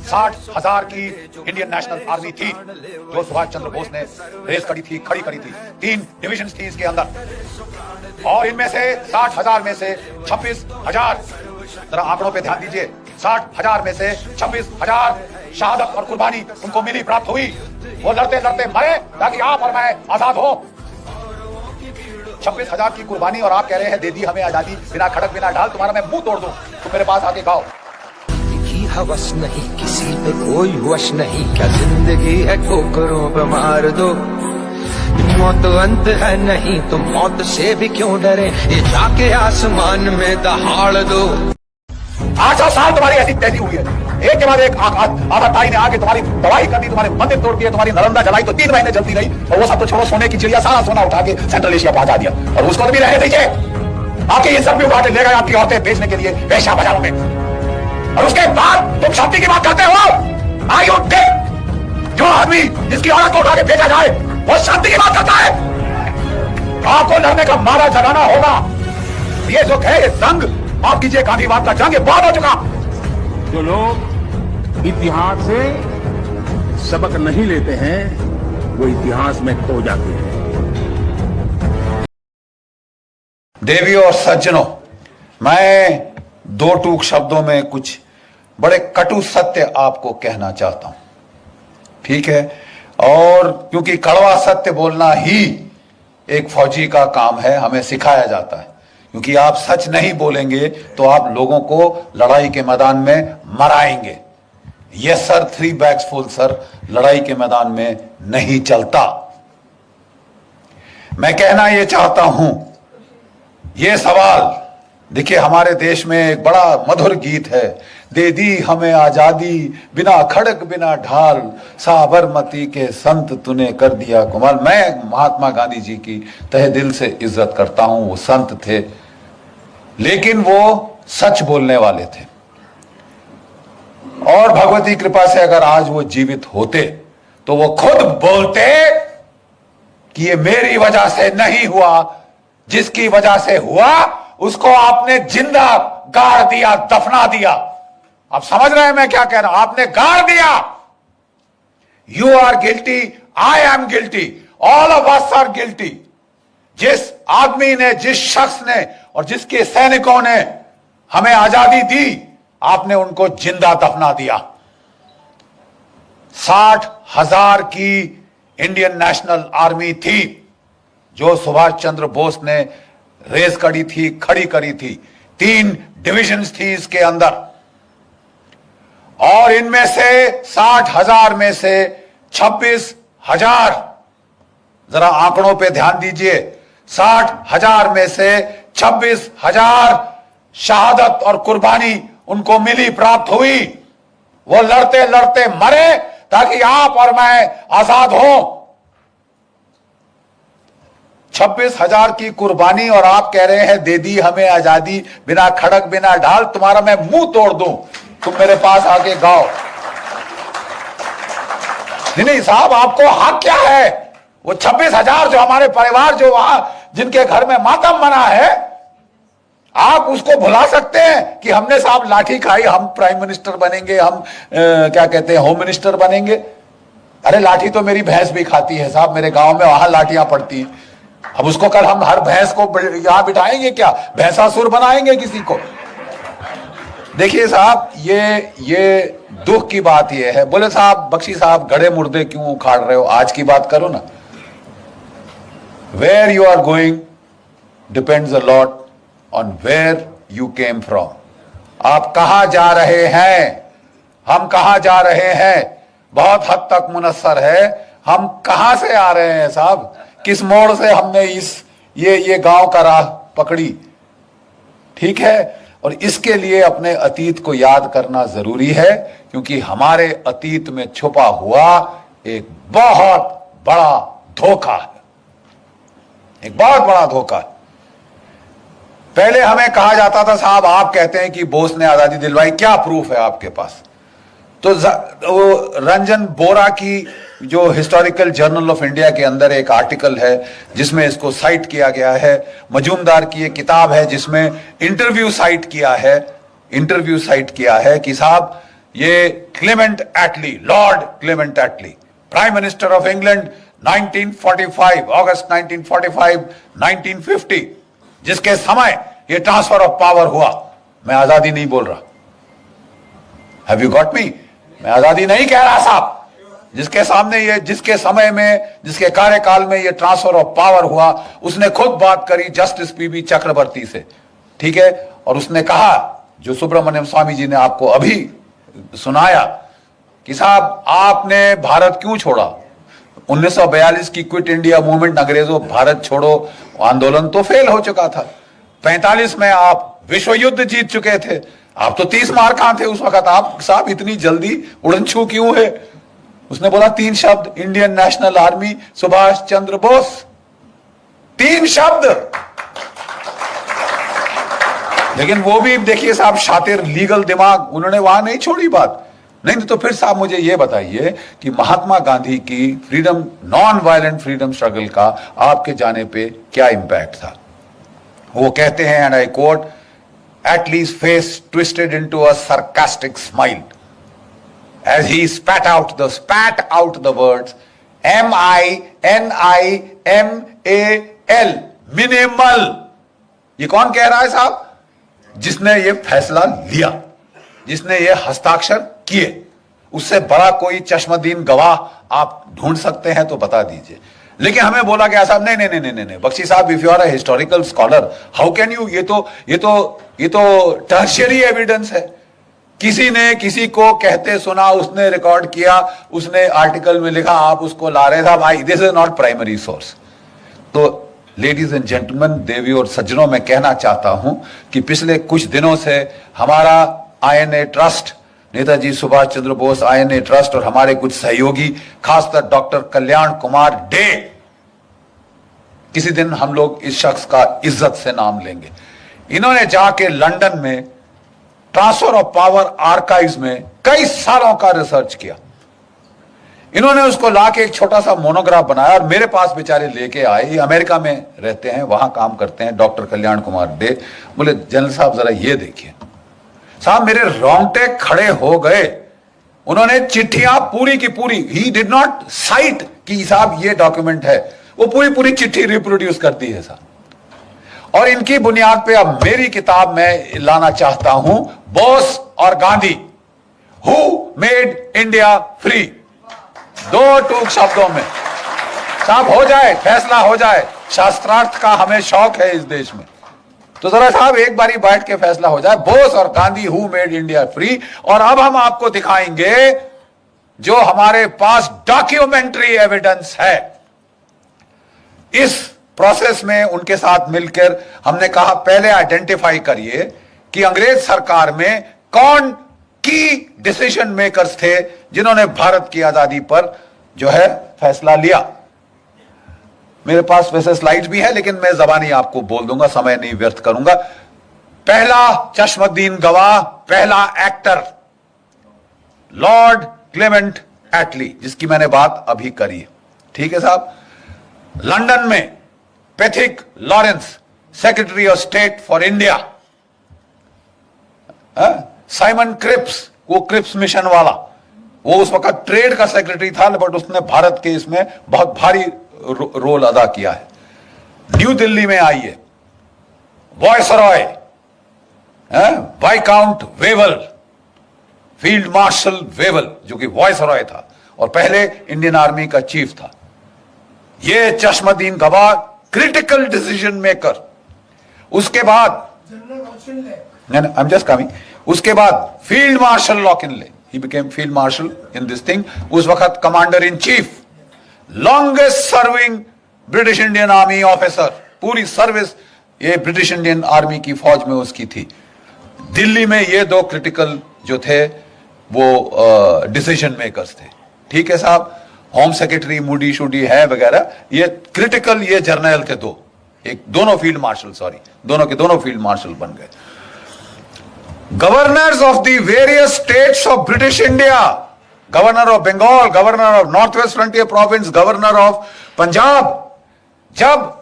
60,000 की Indian national army थी जो सुभाष चंद्र बोस ने रेस करी थी, खड़ी करी थी। 3 डिविजन थी इसके अंदर और इनमें से 60,000 में से 26,000, जरा आंकड़ों पे ध्यान दीजिए, 60,000 में से 26,000 शहादत और कुर्बानी उनको मिली, प्राप्त हुई। वो लड़ते लड़ते मरे ताकि आप और मैं आजाद हो। 26,000 की कुर्बानी और आप कह रहे हैं दे दी हमें आजादी, बिना खड़क बिना ढाल, तुम्हारा मैं मुंह तोड़ दूं, तुम मेरे पास आके गाओ। हवस नहीं किसी पे कोई वश नहीं, क्या जिंदगी है ठोकरों पे मार दो, मौत अंत है नहीं तो मौत से भी क्यों डरे, ये जाके आसमान में दहाड़ दो। 8 साल तुम्हारी ऐसी तैसी हुई है, एक के बाद एक आधा ताई ने आके तुम्हारी तबाही कर दी, तुम्हारे मंदिर तोड़ दिए, तुम्हारी नालंदा जलाई तो 3 महीने जलती रही, और वो सब तो छोड़ो, सोने की चिड़िया सारा सोना उठा के सेंट्रल एशिया पहुंचा दिया, और उसको भी रहने दीजिए। आपकी इज्जत भी उठा के ले गए आपकी औरतें बेचने के लिए वेश्या बाजारों में, और उसके बाद तुम शांति की बात करते हो। Are you did? जो आदमी जिसकी औरत को उठा के भेजा जाए वो शांति की बात करता है। आपको लड़ने का मारा जगाना होगा। ये जो है ये जंग, माफ कीजिए गांधीवाद का जंग, ये बहुत हो चुका। जो लोग इतिहास से सबक नहीं लेते हैं वो इतिहास में खो जाते हैं। देवियों और सज्जनों, मैं 2 टूक शब्दों में कुछ बड़े कटु सत्य आपको कहना चाहता हूं, ठीक है? और क्योंकि कड़वा सत्य बोलना ही एक फौजी का काम है, हमें सिखाया जाता है, क्योंकि आप सच नहीं बोलेंगे तो आप लोगों को लड़ाई के मैदान में मराएंगे। Yes sir, 3 bags full sir, लड़ाई के मैदान में नहीं चलता। मैं कहना यह चाहता हूं, यह सवाल देखिए, हमारे देश में एक बड़ा मधुर गीत है, दे दी हमें आजादी बिना खड़क बिना ढाल, साबरमती के संत तूने कर दिया कमाल। मैं महात्मा गांधी जी की तहे दिल से इज्जत करता हूं, वो संत थे लेकिन वो सच बोलने वाले थे, और भगवती कृपा से अगर आज वो जीवित होते तो वो खुद बोलते कि ये मेरी वजह से नहीं हुआ, जिसकी वजह से हुआ उसको आपने जिंदा गाड़ दिया, दफना दिया। आप समझ रहे हैं मैं क्या कह रहा हूं? आपने गाड़ दिया। You are guilty, I am guilty, all of us are guilty. जिस आदमी ने, जिस शख्स ने और जिसके सैनिकों ने हमें आजादी दी, आपने उनको जिंदा दफना दिया। 60,000 की इंडियन नेशनल आर्मी थी जो सुभाष चंद्र बोस ने रेस करी थी, खड़ी करी थी। 3 डिविजन्स थी इसके अंदर, और इनमें से 60,000 में से 26,000, जरा आंकड़ों पे ध्यान दीजिए, 60,000 में से 26,000 शहादत और कुर्बानी उनको मिली, प्राप्त हुई। वो लड़ते लड़ते मरे ताकि आप और मैं आजाद हो। 26,000 की कुर्बानी और आप कह रहे हैं दे दी हमें आजादी, बिना खड़क बिना ढाल, तुम्हारा मैं मुंह तोड़ दूं, तुम मेरे पास आके गाओ। नहीं साहब, आपको हक क्या है? वो 26,000 जो हमारे परिवार जो वहां जिनके घर में मातम मना है, आप उसको भुला सकते हैं कि हमने साहब लाठी खाई, हम प्राइम मिनिस्टर बनेंगे, हम क्या कहते हैं होम मिनिस्टर बनेंगे। अरे लाठी तो मेरी भैंस भी खाती है साहब, मेरे गांव में वहां लाठियां पड़ती हैं। अब उसको कल हम हर भैंस को यहां बिठाएंगे क्या? भैंसासुर बनाएंगे किसी को? देखिए साहब, ये दुख की बात ये है। बोले साहब, बख्शी साहब, गड़े मुर्दे क्यों उखाड़ रहे हो? आज की बात करो ना। Where you are going depends a lot on where you came from. आप कहां जा रहे हैं, हम कहां जा रहे हैं, बहुत हद तक मुनस्सर है हम कहां से आ रहे हैं साहब, किस मोड़ से हमने ये गांव का राह पकड़ी, ठीक है? और इसके लिए अपने अतीत को याद करना जरूरी है, क्योंकि हमारे अतीत में छुपा हुआ एक बहुत बड़ा धोखा है, एक बहुत बड़ा धोखा है। पहले हमें कहा जाता था साहब, आप कहते हैं कि बोस ने आजादी दिलवाई, क्या प्रूफ है आपके पास? तो वो रंजन बोरा की जो हिस्टोरिकल जर्नल ऑफ इंडिया के अंदर एक आर्टिकल है जिसमें इसको साइट किया गया है। मजूमदार की एक किताब है जिसमें इंटरव्यू साइट किया है कि साहब ये Clement Attlee, Lord Clement Attlee, prime minister of England 1945, August 1945, 1950, जिसके समय ये ट्रांसफर ऑफ पावर हुआ। मैं आजादी नहीं बोल रहा, हैव यू गॉट मी? मैं आजादी नहीं कह रहा साहब। जिसके सामने ये, जिसके समय में, जिसके कार्यकाल में ये ट्रांसफर ऑफ पावर हुआ, उसने खुद बात करी जस्टिस पीबी चक्रवर्ती से, ठीक है? और उसने कहा, जो सुब्रमण्यम स्वामी जी ने आपको अभी सुनाया, कि साहब आपने भारत क्यों छोड़ा? 1942 की क्विट इंडिया मूवमेंट, अंग्रेजों भारत छोड़ो आंदोलन तो फेल हो चुका था। 45 में आप विश्व युद्ध जीत चुके थे, आप तो 30 मार कहां थे उस वक्त? आप साहब इतनी जल्दी उड़नछू क्यों है? उसने बोला 3 शब्द, Indian national army, Subhash Chandra Bose, 3 शब्द। लेकिन वो भी देखिए साहब, शातिर लीगल दिमाग, उन्होंने वहां नहीं छोड़ी बात। नहीं तो फिर साहब मुझे ये बताइए कि महात्मा गांधी की freedom, non violent freedom struggle का आपके जाने पे क्या इंपैक्ट था? वो कहते हैं, and I quote, Attlee's face twisted into a sarcastic smile as he spat out the words MINIMAL, minimal। ये कौन कह रहा है साहब? जिसने ये फैसला लिया, जिसने ये हस्ताक्षर किए। उससे बड़ा कोई चश्मदीन गवाह आप ढूंढ सकते हैं तो बता दीजिए। लेकिन हमें बोला गया साहब नहीं नहीं नहीं नहीं, बख्शी साहब, if you are a historical scholar, how can you? ये तो टर्शियरी एविडेंस है। किसी ने किसी को कहते सुना, उसने रिकॉर्ड किया, उसने आर्टिकल में लिखा, आप उसको ला रहे साहब, this is not primary source. तो लेडीज एंड जेंटलमैन, देवियों और सज्जनों, मैं कहना चाहता हूं कि पिछले कुछ दिनों से हमारा INA trust, Netaji Subhash Chandra Bose INA trust और हमारे कुछ सहयोगी, खासकर डॉक्टर कल्याण कुमार डे, किसी दिन हम लोग इस शख्स का इज्जत से नाम लेंगे। इन्होंने जाके लंदन में ट्रांसफर ऑफ पावर आर्काइव्स में कई सालों का रिसर्च किया। इन्होंने उसको लाके एक छोटा सा मोनोग्राफ बनाया और मेरे पास बेचारे लेके आए। ये अमेरिका में रहते हैं, वहां काम करते हैं, डॉक्टर कल्याण कुमार डे। बोले, जनरल साहब जरा ये देखिए। साहब मेरे रोंगटे खड़े हो गए। उन्होंने चिट्ठियां पूरी की पूरी, ही डिड नॉट साइट कि साहब ये डॉक्यूमेंट है, वो पूरी चिट्ठी रिप्रोड्यूस करती है साहब। और इनकी बुनियाद पे अब मेरी किताब में लाना चाहता हूं, बोस और Gandhi, who made India free. 2 टूक शब्दों में साहब हो जाए, फैसला हो जाए। शास्त्रार्थ का हमें शौक है इस देश में, तो जरा साहब एक बारी बैठ के फैसला हो जाए, बोस और Gandhi, who made India free. और अब हम आपको दिखाएंगे जो हमारे पास डॉक्यूमेंट्री एविडेंस है। इस प्रोसेस में उनके साथ मिलकर हमने कहा, पहले आइडेंटिफाई करिए कि अंग्रेज सरकार में कौन की डिसीजन मेकर्स थे जिन्होंने भारत की आजादी पर जो है फैसला लिया। मेरे पास वैसे स्लाइड्स भी है, लेकिन मैं जबानी आपको बोल दूंगा, समय नहीं व्यर्थ करूंगा। पहला चश्मदीन गवाह, पहला एक्टर, लॉर्ड क्लेमेंट एटली, जिसकी मैंने बात अभी करी है, ठीक है साहब। लंदन में Pethick Lawrence, secretary of state for India, Simon Cripps, वो क्रिप्स मिशन वाला, वो उस वक्त ट्रेड का सेक्रेटरी था, बट उसने भारत के इसमें बहुत भारी रोल अदा किया है। न्यू दिल्ली में आइए, viceroy, viscount Wavell, field marshal Wavell, जो कि वॉयसरॉय था और पहले इंडियन आर्मी का चीफ था। ये चश्मदीन गवाह, क्रिटिकल डिसीजन मेकर। उसके बाद आई एम जस्ट कमिंग, उसके बाद फील्ड मार्शल लॉकिनले, he became field marshal in this thing, उस वक्त commander in chief, longest serving British Indian army officer, पूरी सर्विस ये ब्रिटिश इंडियन आर्मी की फौज में उसकी थी। दिल्ली में ये 2 क्रिटिकल जो थे वो डिसीजन मेकर्स थे, ठीक है साहब। होम सेक्रेटरी मूडी शूडी है वगैरह, ये क्रिटिकल, ये जर्नल थे 2, एक दोनों फील्ड मार्शल, सॉरी दोनों के दोनों फील्ड मार्शल बन गए। Governors of the various states of British India, governor of Bengal, governor of North West Frontier Province, governor of Punjab. जब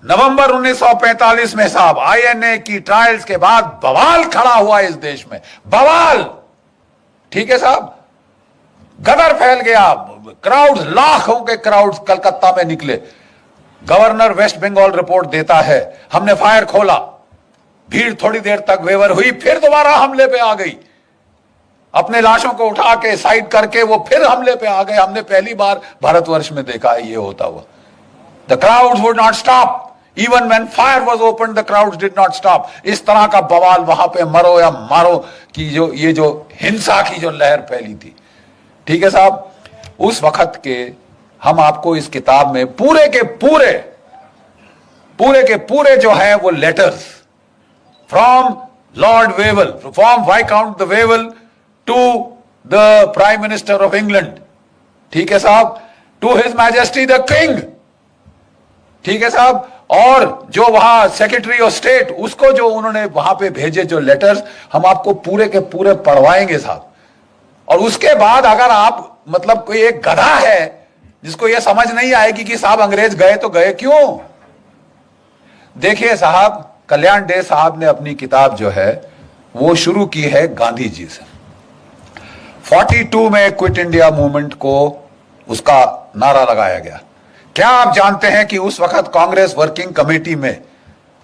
नवंबर 1945 में साहब INA की ट्रायल्स के बाद बवाल खड़ा हुआ इस देश में, बवाल, ठीक है साहब, गदर फैल गया, क्राउड, लाखों के क्राउड कलकत्ता में निकले। गवर्नर वेस्ट बंगाल रिपोर्ट देता है, हमने फायर खोला, भीड़ थोड़ी देर तक वेवर हुई, फिर दोबारा हमले पे आ गई। अपने लाशों को उठा के साइड करके वो फिर हमले पे आ गए। हमने पहली बार भारतवर्ष में देखा है ये होता हुआ। The crowds would not stop, even when fire was open the crowds did not stop. इस तरह का बवाल वहां पे मरो या मारो कि ये जो हिंसा की जो लहर फैली थी, ठीक है साहब। उस वक्त के हम आपको इस किताब में पूरे के पूरे जो है वो letters from Lord Wavell, from viscount the Wavell to the prime minister of England, ठीक है साहब, to his majesty the king, ठीक है साहब, और जो वहां सेक्रेटरी ऑफ स्टेट, उसको जो उन्होंने वहां पे भेजे जो लेटर्स, हम आपको पूरे के पूरे पढ़वाएंगे साहब। और उसके बाद अगर आप मतलब कोई एक गधा है जिसको यह समझ नहीं आएगी कि साहब अंग्रेज गए तो गए क्यों। देखिए साहब, कल्याण डे साहब ने अपनी किताब जो है वो शुरू की है गांधी जी से। 42 में क्विट इंडिया मूवमेंट को उसका नारा लगाया गया। क्या आप जानते हैं कि उस वक्त कांग्रेस वर्किंग कमेटी में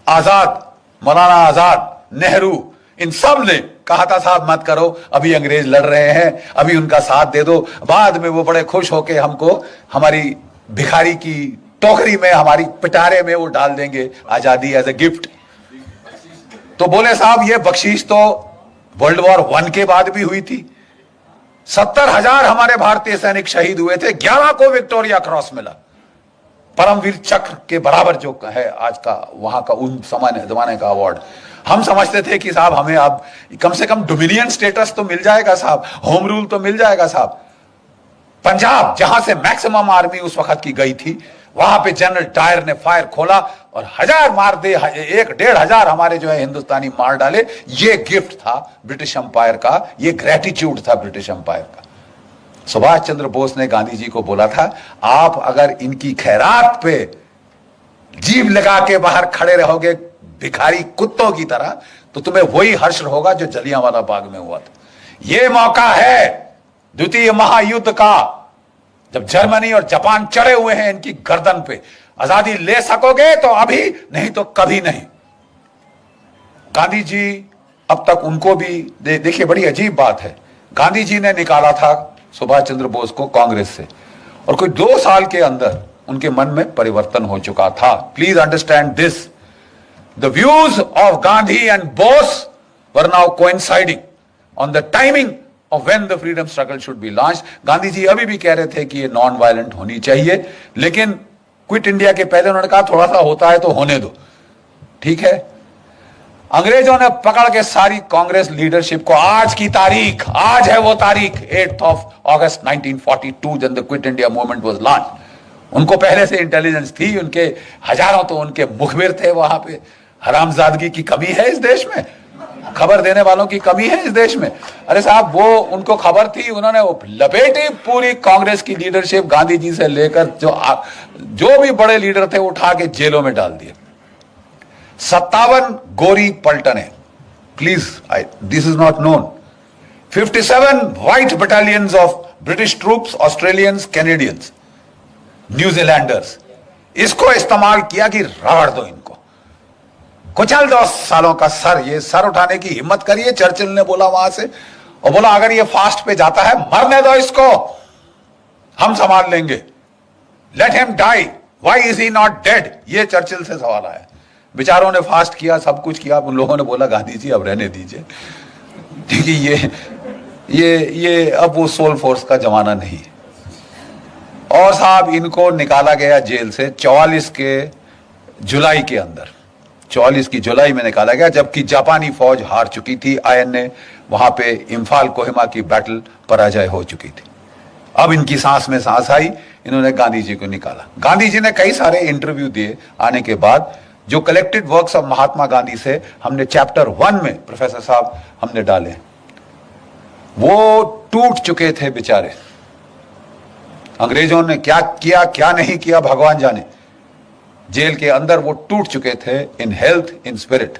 आजाद, मौलाना आजाद, नेहरू, इन सब ने कहा था साहब मत करो, अभी अंग्रेज लड़ रहे हैं, अभी उनका साथ दे दो, बाद में वो बड़े खुश होके हमको हमारी भिखारी की टोकरी में, हमारी पिटारे में वो डाल देंगे आजादी एज ए गिफ्ट। तो बोले साहब ये बख्शीश तो वर्ल्ड वॉर 1 के बाद भी हुई थी। 70,000 हमारे भारतीय सैनिक शहीद हुए थे, 11 को विक्टोरिया क्रॉस मिला, परमवीर चक्र के बराबर जो है आज का वहां का उन जमाने का अवार्ड। हम समझते थे कि साहब हमें अब कम से कम डोमिनियन स्टेटस तो मिल जाएगा साहब, होम रूल तो मिल जाएगा साहब। पंजाब, जहां से मैक्सिमम आर्मी उस वक्त की गई थी, वहां पे जनरल डायर ने फायर खोला और 1000 मार दे, 1-1.5 हमारे जो है हिंदुस्तानी मार डाले। ये गिफ्ट था ब्रिटिश अंपायर का, ये ग्रेटिट्यूड था ब्रिटिश अंपायर का। सुभाष चंद्र बोस ने गांधी जी को बोला था, आप अगर इनकी खैरात पे जीभ लगा के बाहर खड़े रहोगे भिखारी कुत्तों की तरह, तो तुम्हें वही हर्ष होगा जो जलियांवाला बाग में हुआ था। यह मौका है द्वितीय महायुद्ध का, जब जर्मनी और जापान चढ़े हुए हैं इनकी गर्दन पे। आजादी ले सकोगे तो अभी, नहीं तो कभी नहीं। गांधी जी अब तक उनको भी देखिए, बड़ी अजीब बात है, गांधी जी ने निकाला था सुभाष चंद्र बोस को कांग्रेस से, और कोई 2 साल के अंदर उनके मन में परिवर्तन हो चुका था। Please understand this, the views of Gandhi and Bose were now coinciding on the timing of when the freedom struggle should be launched। Gandhi ji अभी भी कह रहे थे कि ये नॉन वायलेंट होनी चाहिए, लेकिन क्विट इंडिया के पहले उन्होंने कहा थोड़ा सा होता है तो होने दो, ठीक है। अंग्रेजों ने पकड़ के सारी कांग्रेस लीडरशिप को, आज की तारीख, आज है वो तारीख 8th of August 1942 जब the quit India movement was launch. उनको पहले से इंटेलिजेंस थी, उनके हजारों तो उनके मुखबिर थे वहां पे। हरामजादगी की कमी है इस देश में, खबर देने वालों की कमी है इस देश में। अरे साहब, वो उनको खबर थी, उन्होंने लपेटी पूरी कांग्रेस की लीडरशिप, गांधी जी से लेकर जो भी बड़े लीडर थे उठा के जेलों में डाल दिए। 57 गोरी पलटने, please this is not known. 57 white battalions of British troops, Australians, Canadians, New Zealanders, इसको इस्तेमाल किया कि रगड़ दो इनको, कुचल 2 सालों का सर, ये सर उठाने की हिम्मत करिए, चर्चिल ने बोला वहां से, और बोला अगर ये फास्ट पे जाता है मरने दो इसको, हम संभाल लेंगे, let him die, why is he not dead, ये चर्चिल से सवाल आया। बेचारों ने फास्ट किया, सब कुछ किया, उन लोगों ने बोला गांधी जी अब रहने दीजिए, ठीक है, ये अब वो सोल फोर्स का जमाना नहीं। और साहब इनको निकाला गया जेल से 44 के जुलाई के अंदर, 44 की जुलाई में निकाला गया, जबकि जापानी फौज हार चुकी थी। आयन ने वहां पे इम्फाल कोहिमा की बैटल पराजय हो चुकी थी। अब इनकी सांस में सांस आई, इन्होंने गांधी जी को निकाला। गांधी जी ने कई सारे इंटरव्यू दिए आने के बाद, जो collected works of Mahatma Gandhi से हमने चैप्टर 1 में प्रोफेसर साहब हमने डाले, वो टूट चुके थे बेचारे। अंग्रेजों ने क्या किया क्या नहीं किया भगवान जाने, जेल के अंदर वो टूट चुके थे, इन हेल्थ, इन स्पिरिट।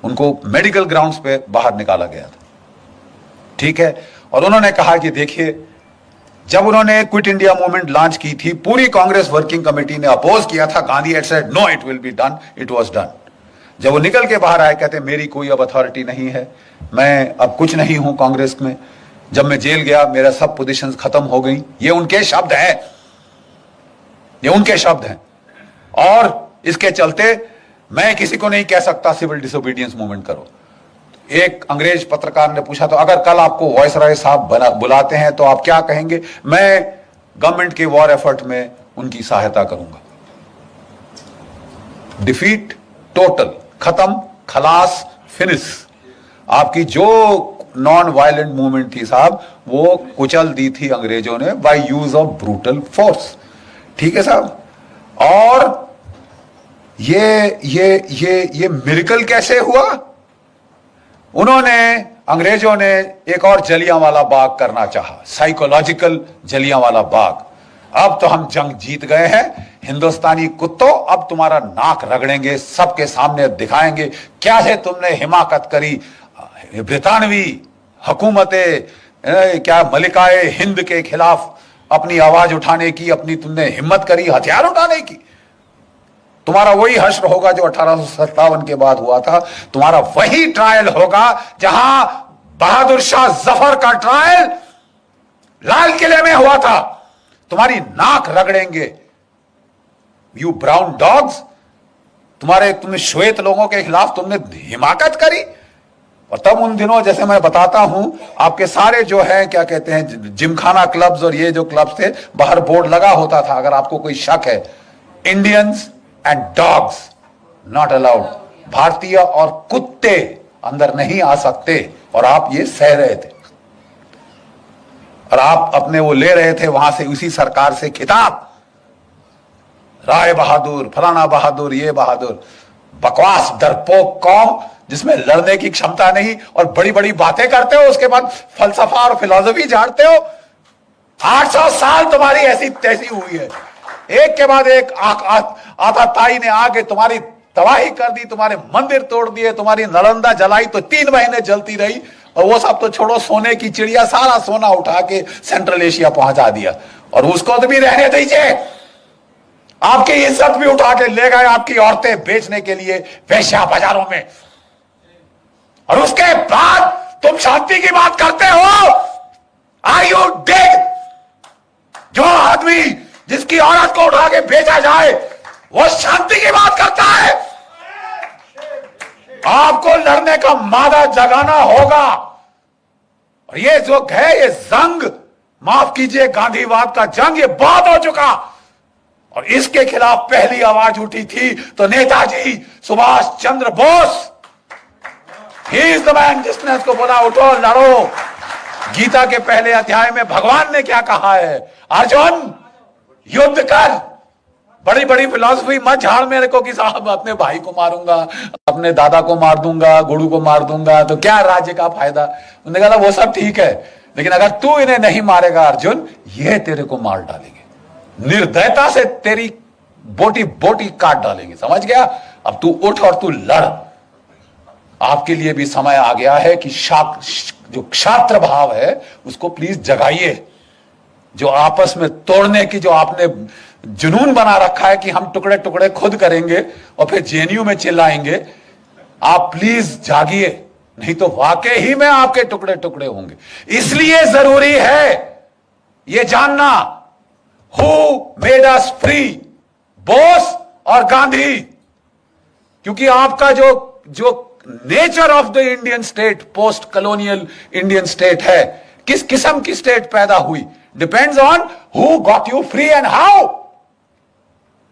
उनको मेडिकल ग्राउंड्स पे बाहर निकाला गया था, ठीक है। और उन्होंने कहा कि देखिए, जब उन्होंने क्विट इंडिया मूवमेंट लॉन्च की थी, पूरी कांग्रेस वर्किंग कमेटी ने अपोज किया था। Gandhi had said no, it will be done, it was done. जब वो निकल के बाहर आए, कहते मेरी कोई अब अथॉरिटी नहीं है, मैं अब कुछ नहीं हूं कांग्रेस में, जब मैं जेल गया मेरा सब पोजीशंस खत्म हो गई। ये उनके शब्द हैं, ये उनके शब्द हैं। और इसके चलते मैं किसी को नहीं कह सकता सिविल डिसोबीडियंस मूवमेंट करो। एक अंग्रेज पत्रकार ने पूछा, तो अगर कल आपको वॉइसरॉय साहब बुलाते हैं तो आप क्या कहेंगे? मैं गवर्नमेंट के वॉर एफर्ट में उनकी सहायता करूंगा। डिफीट टोटल, खत्म, खलास, फिनिश। आपकी जो नॉन वायलेंट मूवमेंट थी साहब, वो कुचल दी थी अंग्रेजों ने by use of brutal force. ठीक है साहब। और ये मिरेकल कैसे हुआ? उन्होंने, अंग्रेजों ने एक और जलियांवाला बाग करना चाहा, साइकोलॉजिकल जलियांवाला बाग। अब तो हम जंग जीत गए हैं, हिंदुस्तानी कुत्तों, अब तुम्हारा नाक रगड़ेंगे, सबके सामने दिखाएंगे क्या है तुमने हिमाकत करी, ब्रितानवी हुकूमतें, क्या मलिकाए हिंद के खिलाफ अपनी आवाज उठाने की, अपनी तुमने हिम्मत करी हथियार उठाने की। तुम्हारा वही हश्र होगा जो 1857 के बाद हुआ था। तुम्हारा वही ट्रायल होगा जहां बहादुर शाह जफर का ट्रायल लाल किले में हुआ था। तुम्हारी नाक रगड़ेंगे, यू ब्राउन डॉग्स। तुमने श्वेत लोगों के खिलाफ तुमने हिमाकत करी। और तब उन दिनों, जैसे मैं बताता हूं, आपके सारे जो है क्या कहते हैं जिमखाना क्लब्स और ये जो क्लब्स थे, बाहर बोर्ड लगा होता था, अगर आपको कोई शक है, Indians and dogs not allowed, भारतीय और कुत्ते अंदर नहीं आ सकते। और आप ये सह रहे थे, और आप अपने वो ले रहे थे वहां से, उसी सरकार से खिताब, राय बहादुर, फलाना बहादुर, ये बहादुर। बकवास, डरपोक कौम जिसमें लड़ने की क्षमता नहीं, और बड़ी बड़ी बातें करते हो, उसके बाद फलसफा और फिलॉसफी झाड़ते हो। 800 साल तुम्हारी ऐसी तैसी हुई है, एक के बाद एक आताताई ने आके तुम्हारी तबाही कर दी, तुम्हारे मंदिर तोड़ दिए, तुम्हारी नालंदा जलाई तो 3 महीने जलती रही। और वो सब तो छोड़ो, सोने की चिड़िया, सारा सोना उठा के सेंट्रल एशिया पहुंचा दिया। और उसको तो भी रहने दीजिए, आपकी इज्जत भी उठा के ले गए, आपकी औरतें बेचने के लिए वेश्या बाजारों में। और उसके बाद तुम शांति की बात करते हो? Are you dead? जो आदमी जिसकी औरत को उठा के बेचा जाए वो शांति की बात करता है। आपको लड़ने का मादा जगाना होगा। और ये जो है, ये जंग, माफ कीजिए, गांधीवाद का जंग, ये बहुत हो चुका। और इसके खिलाफ पहली आवाज उठी थी तो Netaji Subhash Chandra Bose, he is the man, जिसने उसको बोला उठो लड़ो। गीता के पहले अध्याय में भगवान ने क्या कहा है? अर्जुन युद्ध कर। बड़ी बड़ी फिलॉसफी मत झाड़ मेरे को कि साहब अपने भाई को मारूंगा, अपने दादा को मार दूंगा, गुरु को मार दूंगा तो क्या राज्य का फायदा। उन्होंने कहा वो सब ठीक है, लेकिन अगर तू इन्हें नहीं मारेगा अर्जुन, ये तेरे को मार डालेंगे, निर्दयता से तेरी बोटी बोटी काट डालेंगे। समझ गया? अब तू उठ और तू लड़। आपके लिए भी समय आ गया है कि जो क्षात्र भाव है उसको प्लीज जगाइए। जो आपस में तोड़ने की जो आपने जुनून बना रखा है कि हम टुकड़े टुकड़े खुद करेंगे और फिर जेएनयू में चिल्लाएंगे, आप प्लीज जागिए, नहीं तो वाकई ही में आपके टुकड़े टुकड़े होंगे। इसलिए जरूरी है ये जानना, who made us free, Bose और गांधी। क्योंकि आपका जो nature of the Indian state, post colonial Indian state है, किस किस्म की स्टेट पैदा हुई, depends on who got you free and how.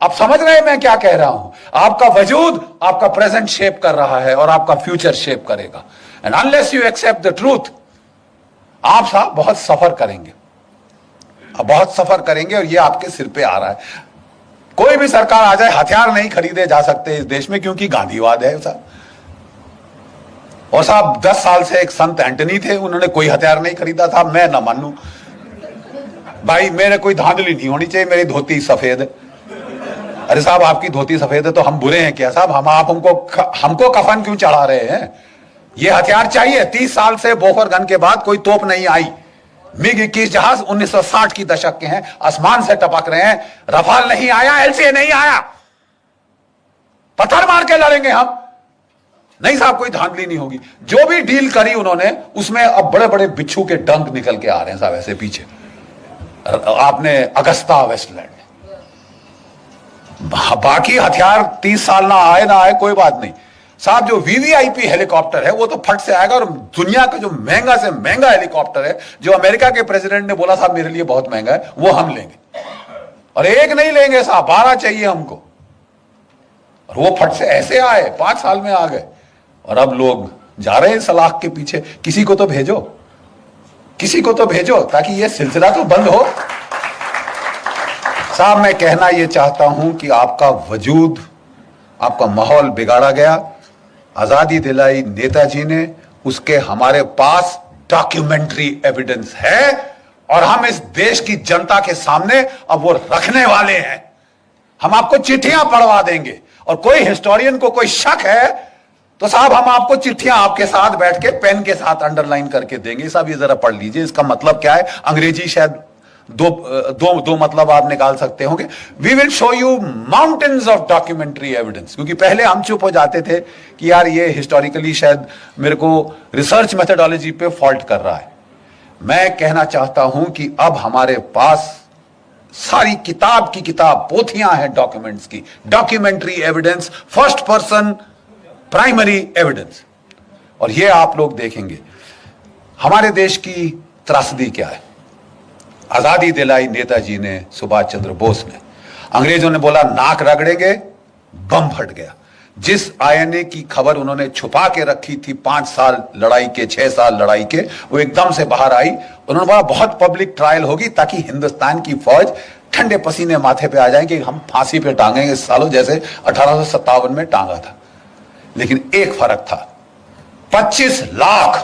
आप समझ रहे हैं मैं क्या कह रहा हूं? आपका वजूद आपका प्रेजेंट शेप कर रहा है और आपका फ्यूचर शेप करेगा। And unless you accept the truth, आप साहब बहुत सफर करेंगे, बहुत सफर करेंगे। और ये आपके सिर पे आ रहा है। कोई भी सरकार आ जाए, हथियार नहीं खरीदे जा सकते इस देश में, क्योंकि गांधीवाद है साहब। और साहब 10 साल से एक संत एंटनी थे, उन्होंने कोई हथियार नहीं खरीदा था। मैं ना मानू भाई, मेरे कोई धांधली नहीं होनी चाहिए, मेरी धोती सफेद है। अरे साहब आपकी धोती सफेद है तो हम बुरे हैं क्या साहब? हमको कफन क्यों चढ़ा रहे हैं? ये हथियार चाहिए। 30 साल से बोफर गन के बाद कोई तोप नहीं आई। मिग 21 जहाज 1960 की दशक के हैं, आसमान से टपक रहे हैं। रफाल नहीं आया, एलसीए नहीं आया, पत्थर मार के लड़ेंगे हम। नहीं साहब, कोई धांधली नहीं होगी। जो भी डील करी उन्होंने, उसमें अब बड़े बड़े बिच्छू के डंक निकल के आ रहे हैं साहब ऐसे पीछे। आपने अगस्ता वेस्टलैंड, बाकी हथियार 30 साल ना आए कोई बात नहीं साहब। जो वीवीआईपी हेलीकॉप्टर है वो तो फट से आएगा, और दुनिया का जो महंगा से महंगा हेलीकॉप्टर है, जो अमेरिका के प्रेसिडेंट ने बोला साहब मेरे लिए बहुत महंगा है, वो हम लेंगे। और एक नहीं लेंगे साहब, 12 चाहिए हमको। और वो फट से ऐसे आए, 5 साल में आ गए। और अब लोग जा रहे हैं सलाख के पीछे। किसी को तो भेजो, किसी को तो भेजो, ताकि ये सिलसिला तो बंद हो। साहब मैं कहना यह चाहता हूं कि आपका वजूद, आपका माहौल बिगाड़ा गया। आजादी दिलाई नेताजी ने, उसके हमारे पास डॉक्यूमेंट्री एविडेंस है, और हम इस देश की जनता के सामने अब वो रखने वाले हैं। हम आपको चिट्ठियां पढ़वा देंगे, और कोई हिस्टोरियन को कोई शक है तो साहब हम आपको चिट्ठियां आपके साथ बैठ के पेन के साथ अंडरलाइन करके देंगे। साहब ये जरा पढ़ लीजिए, इसका मतलब क्या है। अंग्रेजी शायद दो मतलब आप निकाल सकते होंगे। We will show you mountains of documentary evidence. क्योंकि पहले हम चुप हो जाते थे कि यार ये हिस्टोरिकली शायद मेरे को रिसर्च मेथोडोलॉजी पे फॉल्ट कर रहा है। मैं कहना चाहता हूं कि अब हमारे पास सारी किताब की किताब पोथियां हैं डॉक्यूमेंट्स की, documentary evidence, first person primary evidence. और ये आप लोग देखेंगे हमारे देश की त्रासदी क्या है। आजादी दिलाई नेताजी ने, सुभाष चंद्र बोस ने। अंग्रेजों ने बोला नाक रगड़ेंगे, बम फट गया। जिस आईएनए की खबर उन्होंने छुपा के रखी थी 5 साल लड़ाई के, 6 साल लड़ाई के, वो एकदम से बाहर आई। उन्होंने बोला बहुत पब्लिक ट्रायल होगी ताकि हिंदुस्तान की फौज ठंडे पसीने माथे पे आ जाए कि हम फांसी पे टांगेंगे सालों, जैसे 1857 में टांगा था। लेकिन एक फर्क था, 25 लाख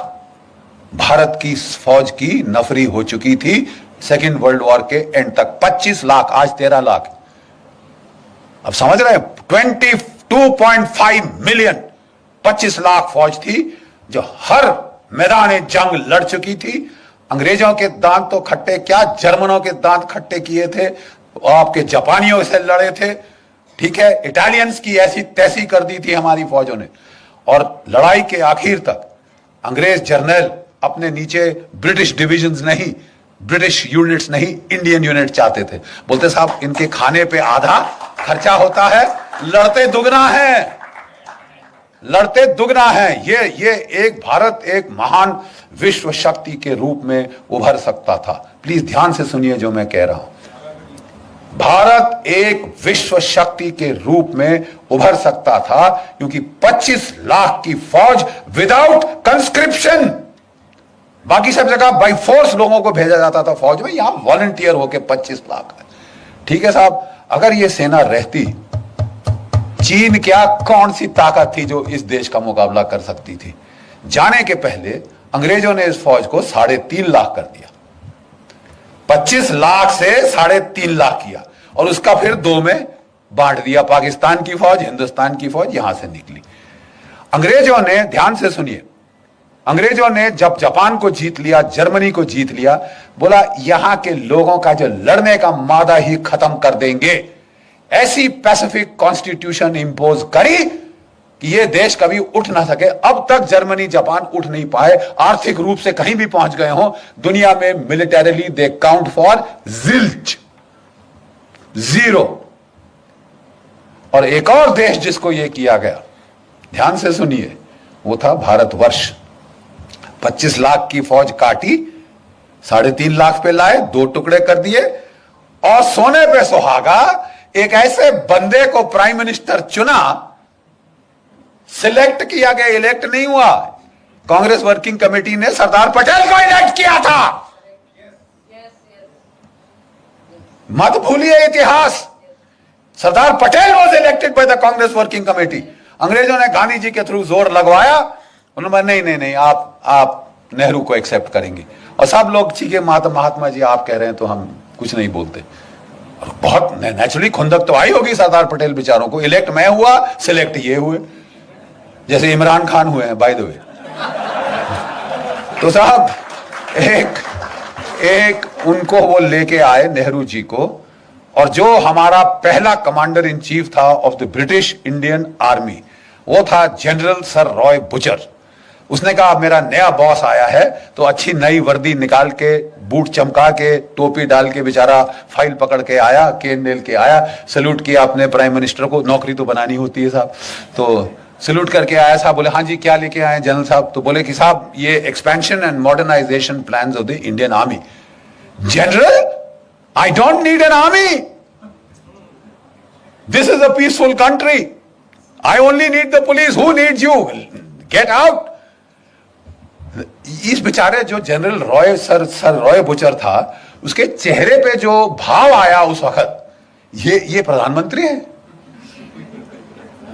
भारत की फौज की नफरी हो चुकी थी सेकेंड वर्ल्ड वॉर के एंड तक। 25 लाख, आज 13 लाख। अब समझ रहे हैं, 22.5 मिलियन, 25 लाख फौज थी जो हर मैदान जंग लड़ चुकी थी। अंग्रेजों के दांत तो खट्टे क्या, जर्मनों के दांत खट्टे किए थे, आपके जापानियों से लड़े थे, ठीक है, इटालियंस की ऐसी तैसी कर दी थी हमारी फौजों ने। और लड़ाई के आखिर तक अंग्रेज जर्नल अपने नीचे ब्रिटिश डिविजन्स नहीं, ब्रिटिश यूनिट्स नहीं, इंडियन यूनिट चाहते थे। बोलते साहब इनके खाने पे आधा खर्चा होता है, लड़ते दुगना है, लड़ते दुगना है। ये एक भारत एक महान विश्व शक्ति के रूप में उभर सकता था। प्लीज ध्यान से सुनिए जो मैं कह रहा हूं। भारत एक विश्व शक्ति के रूप में उभर सकता था क्योंकि 25 लाख की फौज विदाउट कंस्क्रिप्शन, बाकी सब जगह बाई फोर्स लोगों को भेजा जाता था फौज में, यहां वॉलंटियर होके 25 लाख। ठीक है साहब, अगर ये सेना रहती, चीन क्या कौन सी ताकत थी जो इस देश का मुकाबला कर सकती थी। जाने के पहले अंग्रेजों ने इस फौज को 3.5 लाख कर दिया, 25 लाख से 3.5 लाख किया, और उसका फिर 2 में बांट दिया। पाकिस्तान की फौज, हिंदुस्तान की फौज यहां से निकली। अंग्रेजों ने, ध्यान से सुनिए, अंग्रेजों ने जब जापान को जीत लिया, जर्मनी को जीत लिया, बोला यहां के लोगों का जो लड़ने का मादा ही खत्म कर देंगे। ऐसी पैसिफिक कॉन्स्टिट्यूशन इंपोज करी कि ये देश कभी उठ ना सके। अब तक जर्मनी जापान उठ नहीं पाए, आर्थिक रूप से कहीं भी पहुंच गए हो दुनिया में, militarily they count for zilch, 0। और एक और देश जिसको यह किया गया, ध्यान से सुनिए, वो था भारतवर्ष। 25 लाख की फौज काटी, 3.5 लाख पे लाए, 2 टुकड़े कर दिए, और सोने पे सुहागा एक ऐसे बंदे को प्राइम मिनिस्टर चुना, सिलेक्ट किया गया, इलेक्ट नहीं हुआ। कांग्रेस वर्किंग कमेटी ने सरदार पटेल को इलेक्ट किया था। मत भूलिए इतिहास, Sardar Patel was elected by the Congress working committee. अंग्रेजों ने गांधी जी के थ्रू जोर लगवाया, उन्होंने नहीं आप नेहरू को एक्सेप्ट करेंगे। और सब लोग ठीक है महात्मा जी आप कह रहे हैं तो हम कुछ नहीं बोलते। और बहुत नेचुरली खुंदक तो आई होगी सरदार पटेल बेचारों को, इलेक्ट मैं हुआ, सिलेक्ट ये हुए, जैसे इमरान खान हुए हैं बाय द वे। तो साहब एक उनको वो लेके आए नेहरू जी को, और जो हमारा पहला कमांडर इन चीफ था of the British Indian army वो था जनरल सर रॉय बुचर। उसने कहा मेरा नया बॉस आया है, तो अच्छी नई वर्दी निकाल के, बूट चमका के, टोपी डाल के बेचारा फाइल पकड़ के आया, केन नेल के आया, सैल्यूट किया अपने प्राइम मिनिस्टर को, नौकरी तो बनानी होती है साहब, तो सैल्यूट करके आया साहब। बोले हाँ जी क्या लेके आए जनरल साहब? तो बोले कि साहब ये expansion and modernisation plans of the Indian army. General, I don't need an army, this is a peaceful country, I only need the police, who needs you, get out. इस बेचारे जो general Roy sir Roy Bucher था, उसके चेहरे पे जो भाव आया उस वक्त, ये प्रधानमंत्री है।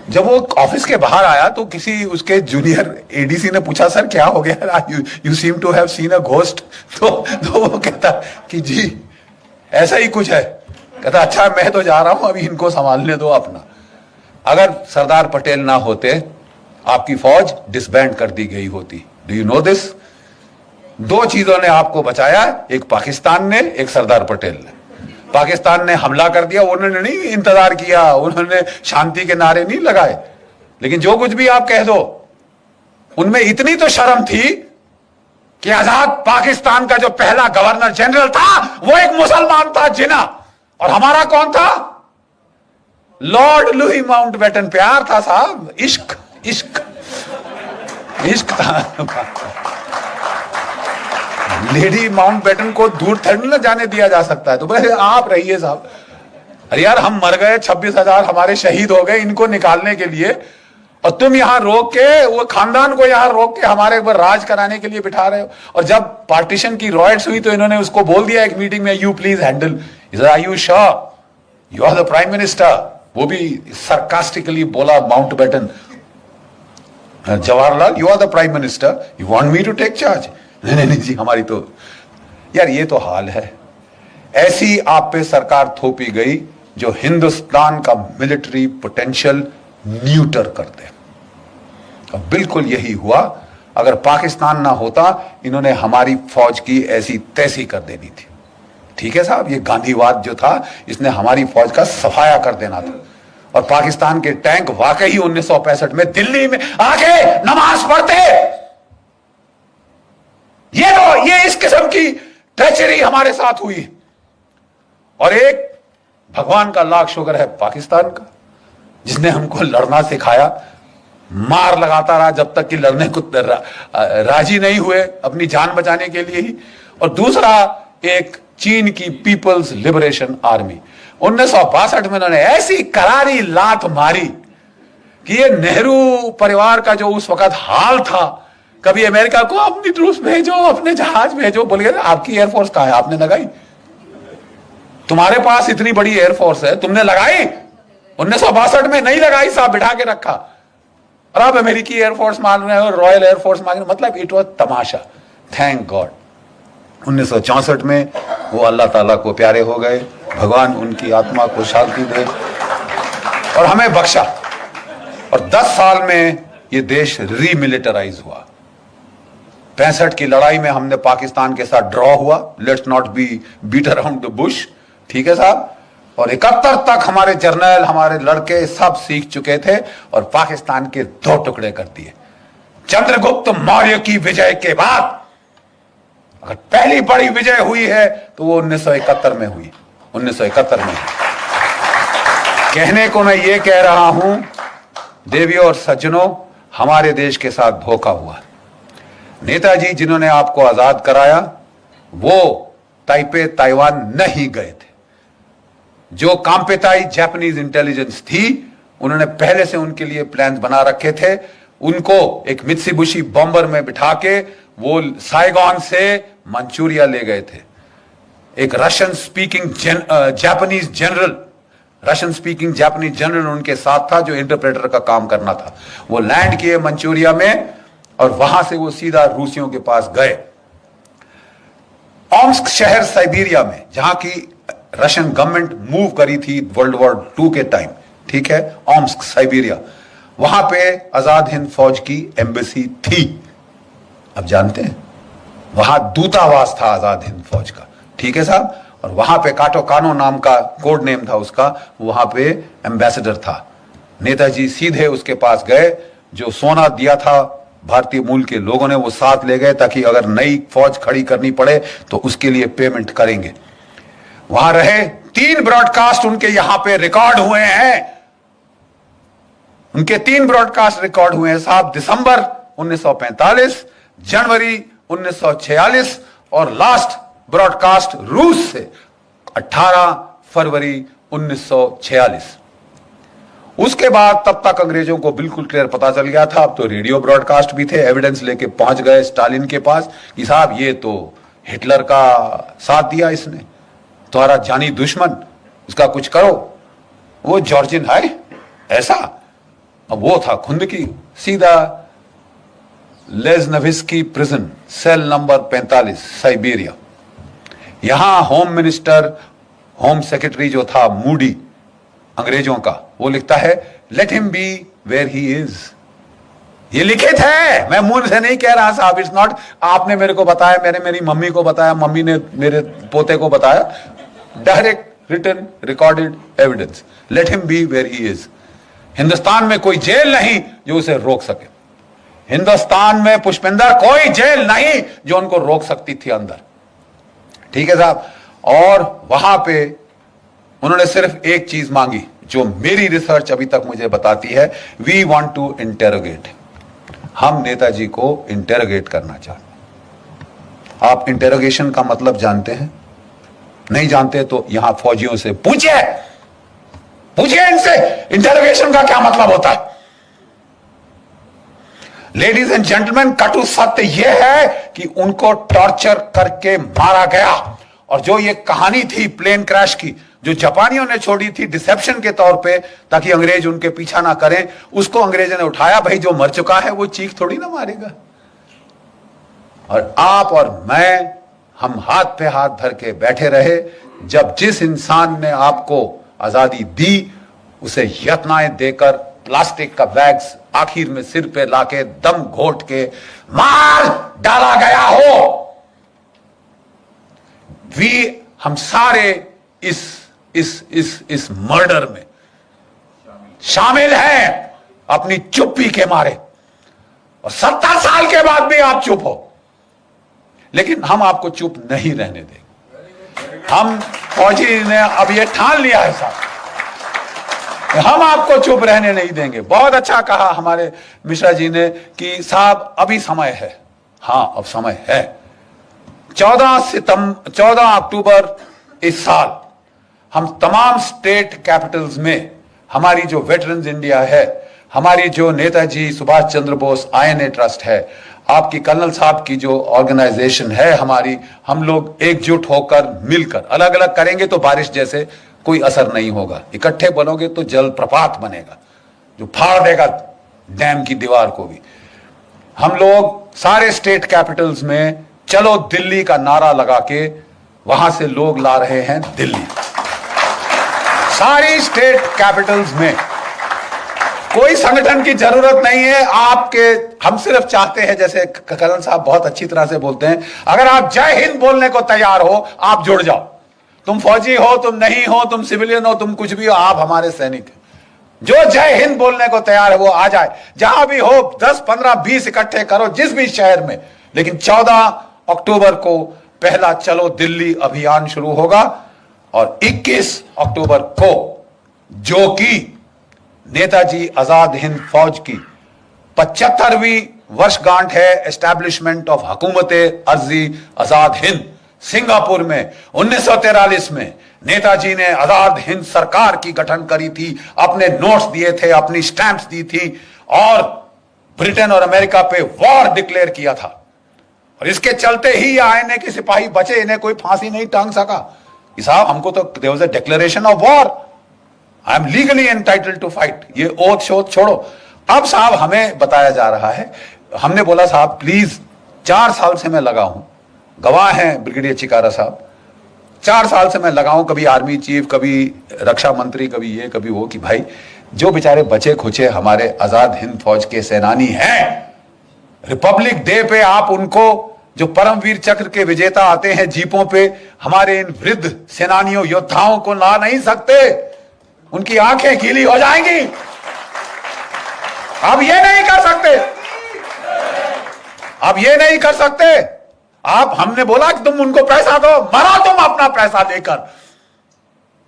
जब वो ऑफिस के बाहर आया तो किसी उसके जूनियर एडीसी ने पूछा सर क्या हो गया, you seem to have seen a ghost. तो वो कहता कि जी ऐसा ही कुछ है। कहता अच्छा मैं तो जा रहा हूं, अभी इनको संभालने दो अपना। अगर सरदार पटेल ना होते आपकी फौज डिसबैंड कर दी गई होती। Do you know this? दो चीजों ने आपको बचाया, एक पाकिस्तान ने, एक सरदार पटेल ने। पाकिस्तान ने हमला कर दिया, उन्होंने नहीं इंतजार किया, उन्होंने शांति के नारे नहीं लगाए, लेकिन जो कुछ भी आप कह दो, उनमें इतनी तो शर्म थी कि आजाद पाकिस्तान का जो पहला गवर्नर जनरल था वो एक मुसलमान था, जिना। और हमारा कौन था? Lord Louis Mountbatten. प्यार था साहब, इश्क इश्क इश्क था। लेडी माउंटबेटन को दूर थोड़ी ना जाने दिया जा सकता है, तो बोले आप रहिए साहब। अरे यार हम मर गए, 26,000 हमारे शहीद हो गए इनको निकालने के लिए, और तुम यहां रोक के, वो खानदान को यहां रोक के हमारे ऊपर राज कराने के लिए बिठा रहे हो। और जब पार्टीशन की रॉयट्स हुई तो इन्होंने उसको बोल दिया एक मीटिंग में, you please handle, are you sure you are the prime minister? वो भी सरकास्टिकली बोला Mountbatten, Jawaharlal you are the prime minister, you want me to take charge? नहीं जी हमारी तो, यार ये तो हाल है। ऐसी आप पे सरकार थोपी गई जो हिंदुस्तान का मिलिट्री पोटेंशियल न्यूटर कर दे। अब बिल्कुल यही हुआ। अगर पाकिस्तान ना होता, इन्होंने हमारी फौज की ऐसी तैसी कर देनी थी। ठीक है साहब, ये गांधीवाद जो था इसने हमारी फौज का सफाया कर देना था। और पाकिस्तान के टैंक वाकई 1965 में दिल्ली में आके नमाज पढ़ते। ये इस किस्म की ट्रेचरी हमारे साथ हुई। और एक भगवान का लाख शुक्र है पाकिस्तान का, जिसने हमको लड़ना सिखाया, मार लगाता रहा जब तक कि लड़ने को राजी नहीं हुए अपनी जान बचाने के लिए ही। और दूसरा एक चीन की पीपल्स लिबरेशन आर्मी, 1962 में उन्होंने ऐसी करारी लात मारी कि ये नेहरू परिवार का जो उस वक्त हाल था, कभी अमेरिका को अपनी ट्रूप्स भेजो, अपने जहाज भेजो, बोलिए आपकी एयरफोर्स कहां है, आपने लगाई? तुम्हारे पास इतनी बड़ी एयरफोर्स है, तुमने लगाई? 1962 में नहीं लगाई साहब, बिठा के रखा। और अब अमेरिकी एयरफोर्स मांग रहे हो, रॉयल एयरफोर्स मांग रहे हो, मतलब it was Tamasha. Thank God 1964 में वो अल्लाह ताला को प्यारे हो गए, भगवान उनकी आत्मा को शांति दे और हमें बख्शा। और 10 साल में ये देश रीमिलिटराइज हुआ। 65 की लड़ाई में हमने पाकिस्तान के साथ ड्रॉ हुआ, let's not be beat around the bush, ठीक है साहब। और 71 तक हमारे जर्नल, हमारे लड़के सब सीख चुके थे और पाकिस्तान के 2 टुकड़े कर दिए। चंद्रगुप्त मौर्य की विजय के बाद अगर पहली बड़ी विजय हुई है तो वो 1971 में हुई। 1971 में कहने को मैं ये कह रहा हूं, देवियों और सज्जनों, हमारे देश के साथ धोखा हुआ। नेताजी जिन्होंने आपको आजाद कराया वो ताइपे ताइवान नहीं गए थे। जो कांपेताई जापानीज इंटेलिजेंस थी, उन्होंने पहले से उनके लिए प्लान बना रखे थे। उनको एक मित्सुबिशी बॉम्बर में बिठा के वो साइगॉन से मंचूरिया ले गए थे। एक रशियन स्पीकिंग जापानीज जनरल उनके साथ था जो इंटरप्रेटर का काम करना था। वो लैंड किए मंचूरिया में और वहां से वो सीधा रूसियों के पास गए। ओम्स्क शहर साइबेरिया में, जहां की रशियन गवर्नमेंट मूव करी थी वर्ल्ड वॉर 2 के टाइम, ठीक है, ओम्स्क साइबेरिया, वहां पे आजाद हिंद फौज की एम्बेसी थी। अब जानते हैं वहां दूतावास था आजाद हिंद फौज का, ठीक है साहब, और वहां पे काटो कानो नाम का कोड नेम था उसका, वहां पे एम्बेसडर था। नेताजी सीधे उसके पास गए, जो सोना दिया था भारतीय मूल के लोगों ने वो साथ ले गए, ताकि अगर नई फौज खड़ी करनी पड़े तो उसके लिए पेमेंट करेंगे। वहां रहे, 3 ब्रॉडकास्ट उनके यहां पे रिकॉर्ड हुए हैं, उनके 3 ब्रॉडकास्ट रिकॉर्ड हुए हैं साहब, दिसंबर 1945, जनवरी 1946 और लास्ट ब्रॉडकास्ट रूस से 18 फरवरी 1946। उसके बाद तब तक अंग्रेजों को बिल्कुल क्लियर पता चल गया था, अब तो रेडियो ब्रॉडकास्ट भी थे, एविडेंस लेके पहुंच गए स्टालिन के पास कि साहब ये तो हिटलर का साथ दिया इसने, तुम्हारा जानी दुश्मन, इसका कुछ करो। वो जॉर्जिन है ऐसा, अब वो था खुंदकी, सीधा लेज़नविस्की प्रिजन, सेल नंबर 45, साइबेरिया। यहां होम मिनिस्टर, होम सेक्रेटरी जो था मूडी अंग्रेजों का, वो लिखता है let him be where he is. ये लिखित है, मैं मुंह से नहीं कह रहा साहब, इट्स नॉट आपने मेरे को बताया, मैंने मेरी मम्मी को बताया, मम्मी ने मेरे पोते को बताया, direct written recorded evidence, let him be where he is. Hindustan में कोई जेल नहीं जो उसे रोक सके, हिंदुस्तान में पुष्पिंदर कोई जेल नहीं जो उनको रोक सकती थी अंदर, ठीक है साहब। और वहां पे उन्होंने सिर्फ एक चीज मांगी, जो मेरी रिसर्च अभी तक मुझे बताती है, वी वांट टू इंटेरोगेट, हम नेताजी को इंटेरोगेट करना चाहते। आप इंटेरोगेशन का मतलब जानते हैं? नहीं जानते तो यहां फौजियों से पूछिए, पूछिए इनसे इंटेरोगेशन का क्या मतलब होता है। लेडीज एंड जेंटलमैन, कटु सत्य यह है कि उनको टॉर्चर करके मारा गया, और जो ये कहानी थी प्लेन क्रैश की, जो जापानियों ने छोड़ी थी डिसेप्शन के तौर पे ताकि अंग्रेज उनके पीछा ना करें, उसको अंग्रेजों ने उठाया। भाई जो मर चुका है वो चीख थोड़ी ना मारेगा। और आप और मैं, हम हाथ पे हाथ धर के बैठे रहे, जब जिस इंसान ने आपको आजादी दी उसे यत्नाएं देकर प्लास्टिक का बैग्स आखिर में सिर पे लाके दम घोट के मार डाला गया हो। हम सारे इस मर्डर में शामिल हैं अपनी चुप्पी के मारे, और 70 साल के बाद भी आप चुप हो, लेकिन हम आपको चुप नहीं रहने देंगे। हम फौजी ने अब ये ठान लिया है साहब, हम आपको चुप रहने नहीं देंगे। बहुत अच्छा कहा हमारे मिश्रा जी ने कि साहब अभी समय है। हां अब समय है। 14 अक्टूबर इस साल हम तमाम स्टेट कैपिटल्स में हमारी जो वेटरन्स इंडिया है, हमारी जो नेताजी सुभाष चंद्र बोस INA ट्रस्ट है, आपकी कर्नल साहब की जो ऑर्गेनाइजेशन है हमारी, हम लोग एकजुट होकर मिलकर, अलग अलग करेंगे तो बारिश जैसे कोई असर नहीं होगा, इकट्ठे बनोगे तो जलप्रपात बनेगा जो फाड़ देगा डैम की दीवार को भी। हम लोग सारे स्टेट कैपिटल्स में चलो दिल्ली का नारा लगा के वहां से लोग ला रहे हैं दिल्ली। सारी स्टेट कैपिटल्स में कोई संगठन की जरूरत नहीं है आपके, हम सिर्फ चाहते हैं, जैसे कर्नल साहब बहुत अच्छी तरह से बोलते हैं, अगर आप जय हिंद बोलने को तैयार हो आप जुड़ जाओ। तुम फौजी हो, तुम नहीं हो, तुम सिविलियन हो, तुम कुछ भी हो, आप हमारे सैनिक हैं। जो जय हिंद बोलने को तैयार है वो आ जाए, जहां भी हो 10, 15, 20 इकट्ठे करो जिस भी शहर में, लेकिन 14 अक्टूबर को पहला चलो दिल्ली अभियान शुरू होगा, और 21 अक्टूबर को जो कि नेताजी आजाद हिंद फौज की 75वीं वर्षगांठ है एस्टैब्लिशमेंट ऑफ हुकूमत अर्जी आजाद हिंद सिंगापुर में 1943 में नेताजी ने आजाद हिंद सरकार की गठन करी थी, अपने नोट्स दिए थे, अपनी स्टैंप्स दी थी, और ब्रिटेन और अमेरिका पे वॉर डिक्लेयर किया था। और इसके चलते ही ये INA के सिपाही बचे, इन्हें कोई फांसी नहीं टांग सका कि साहब हमको तो there was a declaration of war, I am legally entitled to fight. ये ओथ शोध छोड़ो। अब साहब हमें बताया जा रहा है, हमने बोला साहब प्लीज, 4 साल से मैं लगा हूं, गवाह हैं ब्रिगेडियर चिकारा साहब, 4 साल से मैं लगा हूं, कभी आर्मी चीफ, कभी रक्षा मंत्री, कभी ये कभी वो, कि भाई जो बेचारे बचे खुचे हमारे आजाद हिंद फौज के सेनानी हैं, रिपब्लिक डे पे आप उनको जो परमवीर चक्र के विजेता आते हैं जीपों पे, हमारे इन वृद्ध सेनानियों योद्धाओं को ला नहीं सकते, उनकी आंखें गीली हो जाएंगी। आप ये नहीं कर सकते, आप ये नहीं कर सकते। आप, हमने बोला कि तुम उनको पैसा दो, मरो तुम अपना पैसा देकर,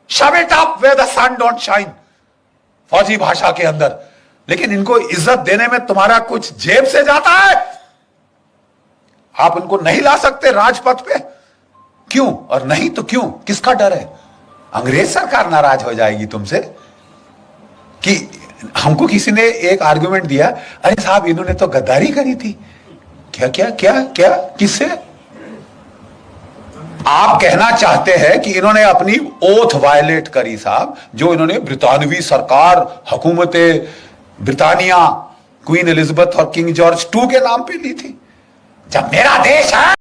shove it up where the sun don't shine, फौजी भाषा के अंदर। लेकिन इनको इज्जत देने में तुम्हारा कुछ जेब से जाता है। आप उनको नहीं ला सकते राजपथ पे, क्यों? और नहीं तो क्यों? किसका डर है? अंग्रेज सरकार नाराज हो जाएगी तुमसे। कि हमको किसी ने एक आर्गुमेंट दिया, अरे साहब इन्होंने तो गद्दारी करी थी। क्या क्या क्या क्या? किससे? आप कहना चाहते हैं कि इन्होंने अपनी ओथ वायलेट करी साहब, जो इन्होंने ब्रितानवी सरकार, हुकूमत ब्रिटानिया, क्वीन एलिजाबेथ और किंग जॉर्ज II के नाम पे ली थी। जब मेरा देश है